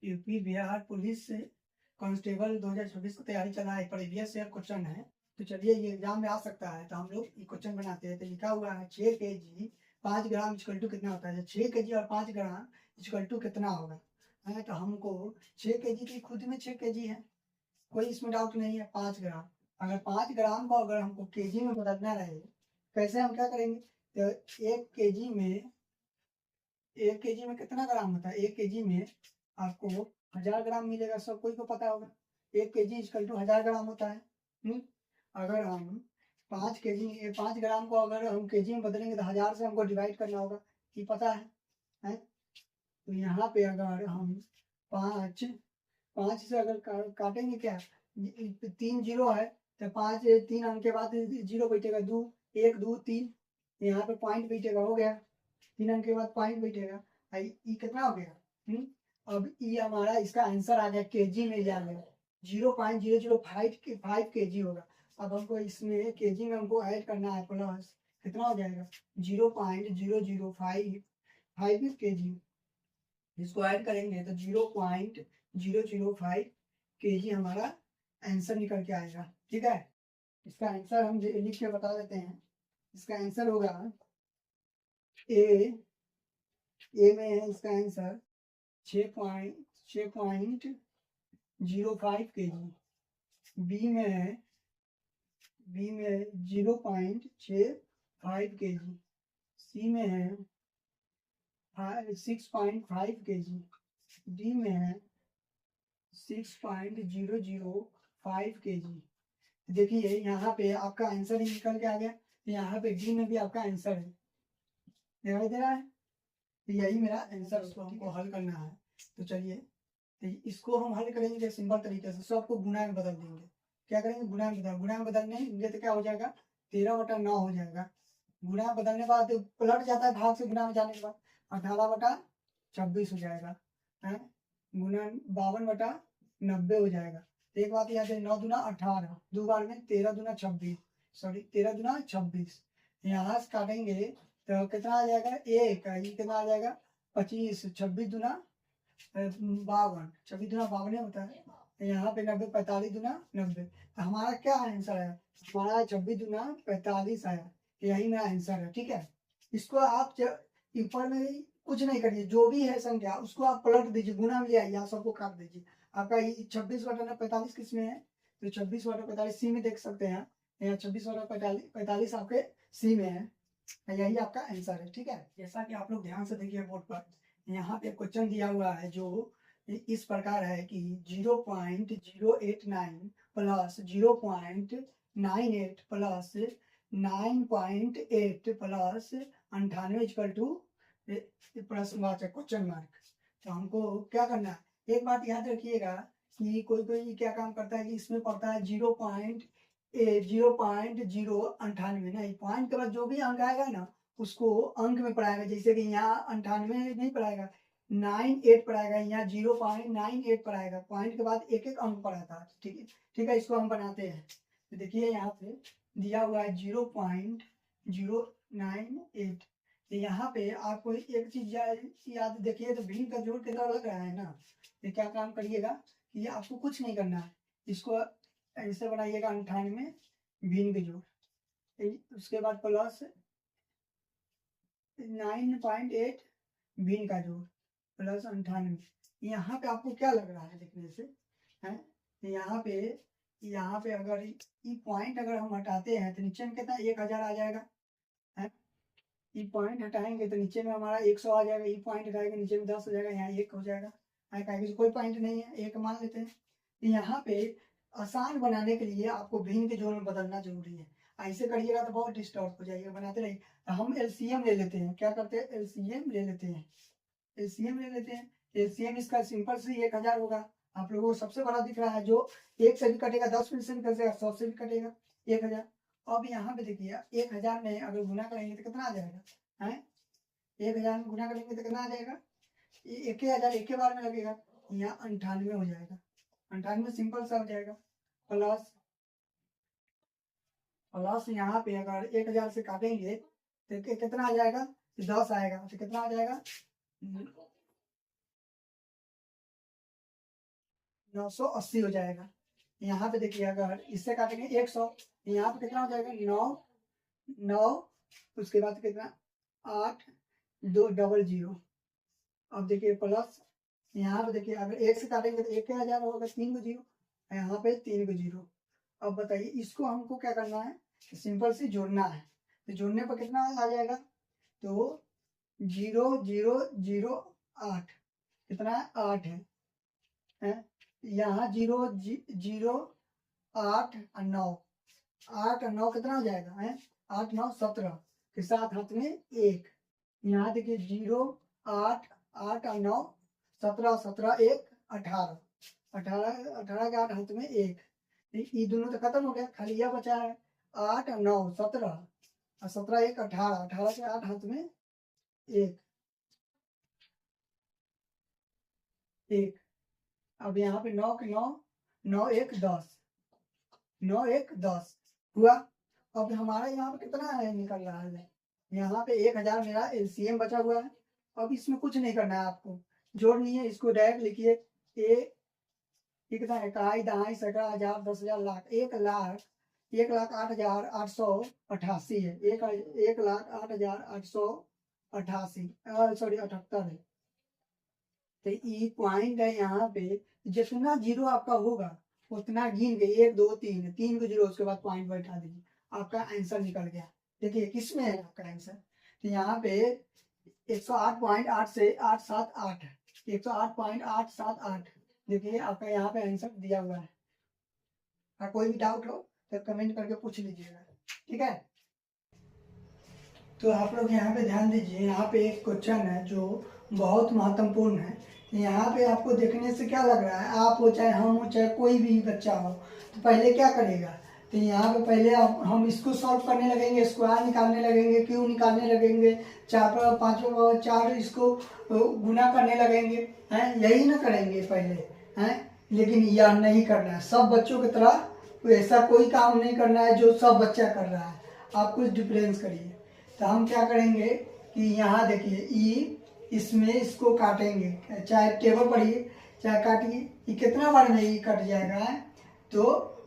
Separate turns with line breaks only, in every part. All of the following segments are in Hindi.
यूपी बिहार पुलिस कांस्टेबल 2026 की तैयारी चला है, प्रीवियस ईयर क्वेश्चन है। तो चलिए ये एग्जाम में आ सकता है, तो हम लोग ये क्वेश्चन बनाते हैं। तो लिखा हुआ है 6 kg 5 ग्राम इक्वल टू कितना होता है। 6 kg और 5 ग्राम इक्वल टू कितना होगा है। तो हमको 6 kg की खुद में 6 kg है, कोई इसमें डाउट नहीं है। 5 ग्राम, अगर 5 ग्राम को अगर हमको केजी में बदलना रहे, कैसे हम क्या करेंगे। तो 1 kg में कितना ग्राम होता है। 1 kg में आपको 1000 ग्राम मिलेगा, सब कोई को पता होगा। 1 kg इक्वल टू 1000 ग्राम होता है। अगर हम 5 ग्राम को अगर हम केजी में बदलेंगे तो 1000 से हमको डिवाइड करना होगा, ये पता है? तो यहाँ पे अगर हम 5 5 से अगर काटेंगे क्या, 3 जीरो है, तो 5 3 अंक के बाद जीरो बैठेगा, 2 1 2 3, यहाँ पे पॉइंट बैठेगा, हो गया। 3 अंक के बाद पॉइंट बैठेगा, ये कितना हो गया। अब ये हमारा इसका आंसर आ गया, केजी में जा गया 0.005 केजी होगा। अब हमको इसमें केजी में हमको ऐड करना है, प्लस कितना हो जाएगा 0.0055 केजी। इसको ऐड करेंगे तो 0.005 केजी हमारा आंसर निकल के आएगा। ठीक है, इसका आंसर हम लिख के बता देते हैं। इसका आंसर होगा ए में है इसका आंसर 6.05 केजी। बी में है 0.65 केजी। सी में है 6.5 केजी। डी में है 6.005 केजी। देखिए यहाँ पे आपका आंसर ही निकल के आ गया। यहाँ पे डी में भी आपका आंसर है, दिखाई दे रहा है। तो यही मेरा आंसर, उसको हमको हल करना है। तो चलिए, तो इसको हम हल करेंगे सिंपल तरीके से, सबको गुणा में बदल देंगे। क्या करेंगे, गुणा में बदलने तो क्या हो जाएगा, 13/9 हो जाएगा। गुणा में बदलने के बाद पलट जाता है भाग से गुणा में जाने के बाद, 18/26 हो जाएगा है। गुणा 52/90 हो जाएगा। तो एक बात याद है, 9 दूना 18, 2 बार में 13 दूना 26, सॉरी 13 दूना 26। यहाँ से काटेंगे तो कितना आ जाएगा, एक ये कितना आ जाएगा 25, 26 दूना 52, 26 दूना 52 होता है। यहाँ पे 90, 45 दूना 90। तो हमारा क्या आंसर है, हमारा 26 दूना 45 आया। यही मेरा आंसर है। ठीक है, इसको आप ऊपर में कुछ नहीं करिए, जो भी है संख्या उसको आप पलट दीजिए, गुना में ले आइए, सबको काट दीजिए। आपका 26/45 किस में है, तो 26/45 सी में देख सकते हैं। यहाँ 26/45 आपके सी में है, यही आपका आंसर है। ठीक है, जैसा कि आप लोग ध्यान से देखिए बोर्ड पर, यहाँ पे क्वेश्चन दिया हुआ है जो इस प्रकार है कि 0.089 plus 0.98 plus 9.8 plus 98 equal to प्रश्नवाचक क्वेश्चन मार्क। तो हमको क्या करना है, एक बात याद रखिएगा कि कोई क्या काम करता है कि इसमें पड़ता है 0.098, नहीं, पॉइंट के बाद जो भी अंक आएगा ना उसको अंक में पढ़ाएगा। जैसे कि यहाँ 98 नहीं पढ़ाएगा, 98 पढ़ाएगा, यहाँ 0.98 पढ़ाएगा। पॉइंट के बाद एक एक अंक पढ़ाता है। ठीक है, इसको हम बनाते हैं। तो देखिए यहाँ पे दिया हुआ है 0.098। तो यहाँ पे आपको एक चीज याद देखिए, तो भिन्न का जोड़ कितना लग रहा है ना। तो क्या काम करिएगा कि आपको कुछ नहीं करना है, इसको ऐसे बनाइएगा 98 भिन्न के जोड़, उसके बाद प्लस 9.8 भिन्न का जोड़ प्लस 98। यहाँ पे आपको क्या लग रहा है देखने से है, यहाँ पे अगर ये पॉइंट अगर हम हटाते हैं तो नीचे में कितना 1000 आ जाएगा है। ये पॉइंट हटाएंगे तो नीचे में हमारा 100 आ जाएगा। ये पॉइंट हटाएंगे नीचे में 10 हो जाएगा, यहाँ 1 हो जाएगा। कोई पॉइंट नहीं है, 1 मान लेते हैं। यहाँ पे आसान बनाने के लिए आपको भिन्न के जोड़ में बदलना जरूरी है। ऐसे करिएगा तो बहुत डिस्टर्ब हो जाइएगा, बनाते रहिए। तो हम एलसीएम ले लेते हैं, क्या करते हैं, एलसीएम ले लेते हैं। एलसीएम इसका सिंपल से 1000 होगा। आप लोगों को सबसे बड़ा दिख रहा है, जो 1 से भी कटेगा, 10 से भी कटेगा, 100 से भी कटेगा, 1000। अब यहाँ पे देखिए 1000 में अगर गुना करेंगे तो कितना आ जाएगा है, 1000 में गुना करेंगे तो कितना आ जाएगा, 1000 एक बार में लगेगा, यहाँ 98 हो जाएगा। 98 सिंपल सा हो जाएगा। प्लस यहाँ पे अगर 1000 से काटेंगे तो कितना आ जाएगा, 10 आएगा। तो कितना आ जाएगा, 980 हो जाएगा। यहाँ पे देखिए अगर इससे काटेंगे 100, यहाँ पे कितना हो जाएगा 9, उसके बाद कितना 8, 2 डबल 0। अब देखिए प्लस यहाँ पे देखिए अगर 1 से काटेंगे तो 1000 होगा, 3 को 0, यहाँ पे 3 को 0। अब बताइए इसको हमको क्या करना है, सिंपल से जोड़ना है। तो जोड़ने पर कितना आ जाएगा, तो 0 0 0 8, कितना है 8 है? यहाँ 0 0 8 और 9, 8 और 9 कितना हो जाएगा है, 8 9 17 के साथ हाथ में 1। यहाँ देखिए 0 8 8 और 9 17, 17 1 18, 18 के 8 हाथ में 1। ये दोनों तो खत्म हो गया, खाली यह बचा है 8 और 9 17 और 17 1 18, 18 के 8 हाथ में 1। अब यहाँ पे 9 के 9, 9 1 10, 9 1 10 हुआ। अब हमारा यहाँ पे कितना है निकल रहा है, यहाँ पे 1000 मेरा एलसीएम बचा हुआ है। अब इसमें कुछ नहीं करना है आपको, जोड़नी है, इसको डायरेक्ट लिखिए। कितना है, इकाई दहाई सैकड़ा हजार 10,000 लाख, 1,08,888 है, 1,08,888 सॉरी 78 है। तो ये पॉइंट है, यहाँ पे जितना जीरो आपका होगा उतना गिन के 1 2 3 3 को जीरो, उसके बाद पॉइंट बैठा दीजिए, आपका आंसर निकल गया। देखिए किसमें है आपका आंसर, तो यहाँ पे 108.8 से 878 है, 108.878। देखिए आपका यहाँ पे आंसर दिया हुआ है। अगर कोई भी डाउट हो तो कमेंट करके पूछ लीजिएगा, ठीक है। तो आप लोग यहाँ पे ध्यान दीजिए, यहाँ पे एक क्वेश्चन है जो बहुत महत्वपूर्ण है। यहाँ पे आपको देखने से क्या लग रहा है, आप हो चाहे हम हो चाहे कोई भी बच्चा हो, तो पहले क्या करेगा, तो यहाँ पे पहले हम इसको सॉल्व करने लगेंगे, स्क्वायर निकालने लगेंगे, क्यूब निकालने लगेंगे, 4 पर 5 पर 4 इसको गुना करने लगेंगे, हैं, यही ना करेंगे पहले, हैं। लेकिन यह नहीं करना है, सब बच्चों की तरह ऐसा कोई काम नहीं करना है जो सब बच्चा कर रहा है। आप कुछ डिफरेंस करिए। तो हम क्या करेंगे कि यहाँ देखिए ई, इसमें इसको काटेंगे, चाहे टेबल पढ़िए चाहे काटिए, ये कितना बार में ये कट जाएगा है, तो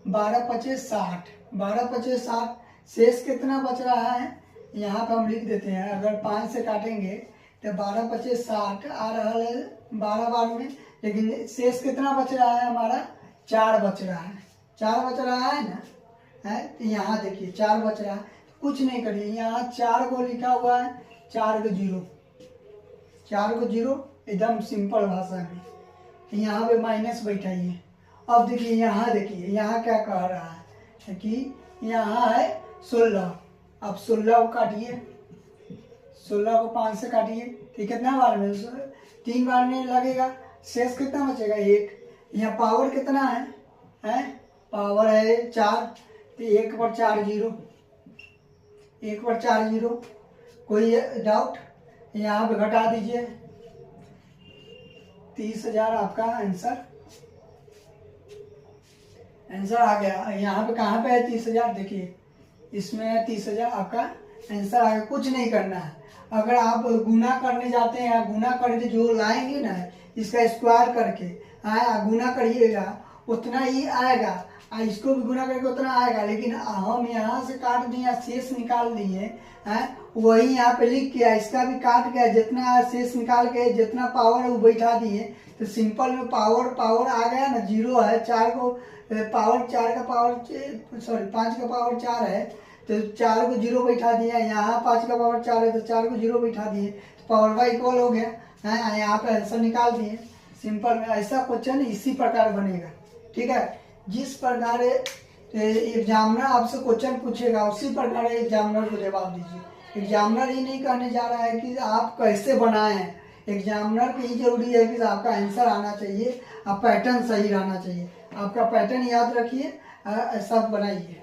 12 25 60, 12 25 60, शेष कितना बच रहा है, यहाँ पर हम लिख देते हैं। अगर 5 से काटेंगे तो 12 25 60 आ रहा है 12 बार में, लेकिन शेष कितना बच रहा है हमारा, 4 बच रहा है, 4 बच रहा है ना, है। तो यहाँ देखिए 4 बच रहा है, कुछ नहीं करिए, यहाँ 4 को लिखा हुआ है, 4 को 0, 4 को 0, एकदम सिंपल भाषा में। यहाँ पे माइनस बैठाइए। अब देखिए यहाँ देखिए, यहाँ क्या कह रहा है कि यहाँ है 16, अब 16 को काटिए, 16 को 5 से काटिए, तो कितना बार में, 3 बार में लगेगा, शेष कितना बचेगा 1। यहाँ पावर कितना है, पावर है 4, तो 1 पर 4 0, 1 पर 4 0। कोई डाउट, यहाँ पे घटा दीजिए, 30,000 आपका आंसर आ गया। यहाँ पे कहाँ पे है 30,000, देखिए इसमें है 30,000 आपका आंसर आ गया। कुछ नहीं करना है, अगर आप गुना करने जाते हैं, गुना करके जो लाएंगे ना, इसका स्क्वायर करके गुना करिएगा उतना ही आएगा, इसको भी गुना करके उतना आएगा। लेकिन हम यहाँ से काट दिए, शेष निकाल दिए, वही यहाँ पे लिख के इसका भी काट के जितना शेष निकाल के जितना पावर है वो बैठा दिए, तो सिंपल में पावर आ गया ना, 0 है, 4 को पावर 4 का पावर सॉरी 5 का पावर 4 है, तो 4 को 0 बैठा दिया, यहाँ 5 का पावर 4 है तो 4 को 0 बैठा दिए, तो पावर का इक्वल हो गया, है। यहाँ पे आंसर निकाल दिए सिंपल में। ऐसा क्वेश्चन इसी प्रकार बनेगा, ठीक है। जिस प्रकार एग्जामिनर आपसे क्वेश्चन पूछेगा उसी प्रकार एग्जामिनर को जवाब दीजिए। एग्जामिनर ये नहीं कहने जा रहा है कि आप कैसे बनाए हैं, एग्जामिनर की जरूरी है कि आपका आंसर आना चाहिए, आप पैटर्न सही रहना चाहिए, आपका पैटर्न याद रखिए, सब बनाइए।